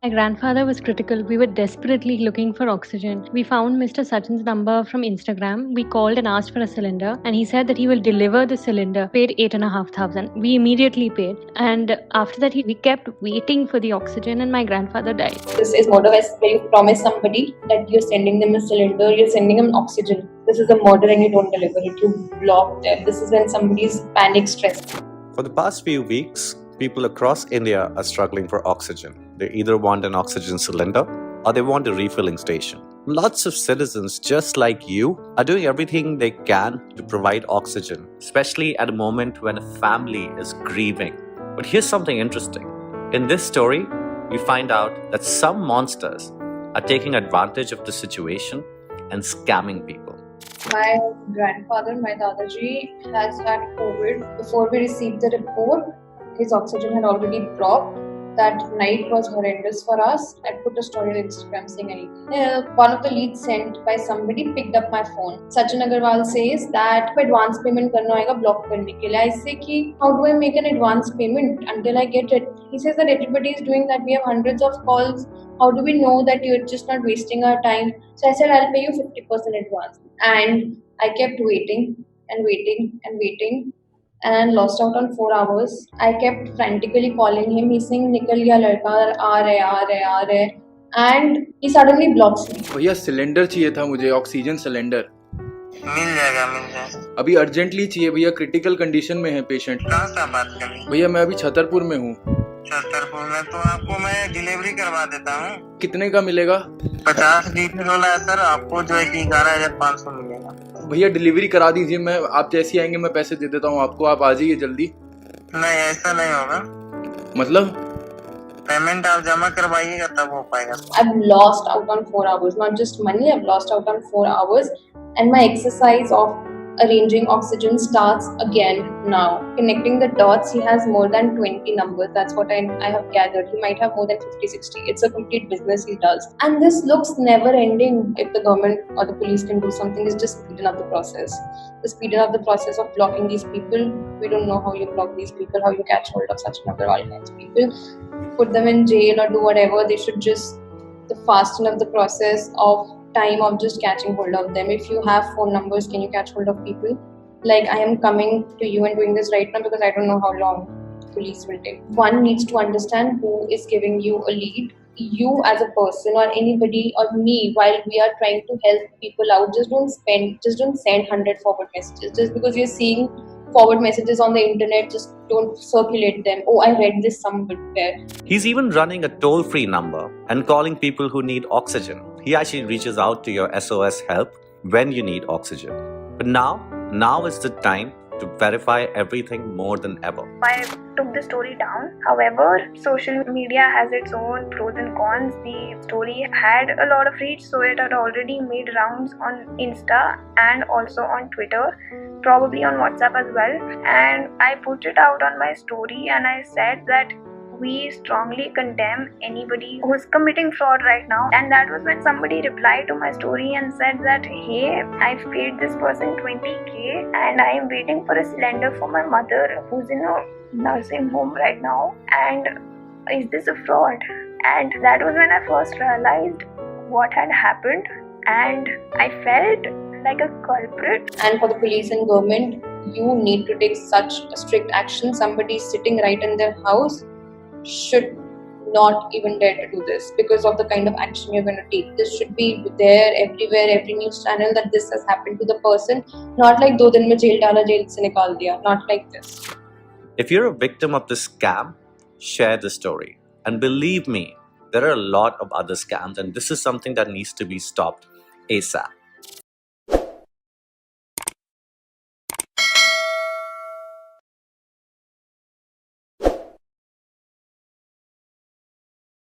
My grandfather was critical. We were desperately looking for oxygen. We found Mr. Sachin's number from Instagram. We called and asked for a cylinder, and he said that he will deliver the cylinder. Paid 8,500. We immediately paid, and after that, we kept waiting for the oxygen, and my grandfather died. This is murder where you promise somebody that you're sending them a cylinder, you're sending them oxygen. This is a murder, and you don't deliver it. You block them. This is when somebody's panic stressed. For the past few weeks, people across India are struggling for oxygen. They either want an oxygen cylinder or they want a refilling station. Lots of citizens just like you are doing everything they can to provide oxygen, especially at a moment when a family is grieving. But here's something interesting. In this story, we find out that some monsters are taking advantage of the situation and scamming people. My grandfather, my Dadaji, has had COVID. Before we received the report, his oxygen had already dropped. That night was horrendous for us. I put a story on Instagram saying anything. One of the leads sent by somebody picked up my phone. Sachin Agarwal says that advance payment karna hoega block karne ke liye. I say ki how do I make an advance payment until I get it? He says that everybody is doing that. We have hundreds of calls. How do we know that you're just not wasting our time? So I said I'll pay you 50% advance. And I kept waiting and waiting and waiting. And lost out on 4 hours. I kept frantically calling him. He's saying, "Nikal gaya ladka, aa rahe." And he suddenly blocks me. भैया cylinder चाहिए था मुझे, oxygen cylinder. मिल जाएगा। अभी urgently चाहिए भैया, critical condition में है पेशेंट। कहाँ से बात कर रही हैं? भैया मैं अभी छतरपुर में हूँ। छतरपुर में तो आपको मैं डिलीवरी करवा देता हूँ। कितने का मिलेगा? 50 लीटर वाला है सर, आपको जो है कि 11,500 मिलेगा। भैया डिलीवरी करा दीजिए, मैं आप जैसे आएंगे मैं पैसे दे देता हूँ आपको, आप आ जाइए जल्दी। नहीं ऐसा नहीं होगा, मतलब पेमेंट आप जमा करवाइएगा तब हो पाएगा। I've lost out on 4 hours, not just money. I've lost out on 4 hours, and my exercise of arranging oxygen starts again now. Connecting the dots, he has more than 20 numbers. That's what I have gathered. He might have more than 50, 60. It's a complete business he does. And this looks never ending. If the government or the police can do something, it's just speeding up the process. The speeding up the process of blocking these people. We don't know how you block these people, how you catch hold of such another all kinds of people. Put them in jail or do whatever. They should just fasten up the process of time of just catching hold of them. If you have phone numbers, can you catch hold of people? Like I am coming to you and doing this right now because I don't know how long police will take. One needs to understand who is giving you a lead. You as a person or anybody or me, while we are trying to help people out, just don't send 100 forward messages. Just because you're seeing forward messages on the internet, just don't circulate them. Oh, I read this somewhere. He's even running a toll-free number and calling people who need oxygen. He actually reaches out to your SOS help when you need oxygen. But now is the time to verify everything more than ever. I took the story down. However, social media has its own pros and cons. The story had a lot of reach, so it had already made rounds on Insta and also on Twitter, probably on WhatsApp as well. And I put it out on my story and I said that we strongly condemn anybody who is committing fraud right now. And that was when somebody replied to my story and said that, hey, I've paid this person 20k and I am waiting for a cylinder for my mother who's in a nursing home right now, and is this a fraud? And that was when I first realized what had happened, and I felt like a culprit. And for the police and government, you need to take such strict action. Somebody sitting right in their house should not even dare to do this because of the kind of action you're going to take. This should be there everywhere, every news channel, that this has happened to the person. Not like 2 din mein jail dala, jail se nikal diya. Not like this. If you're a victim of this scam, share the story. And believe me, there are a lot of other scams, and this is something that needs to be stopped ASAP.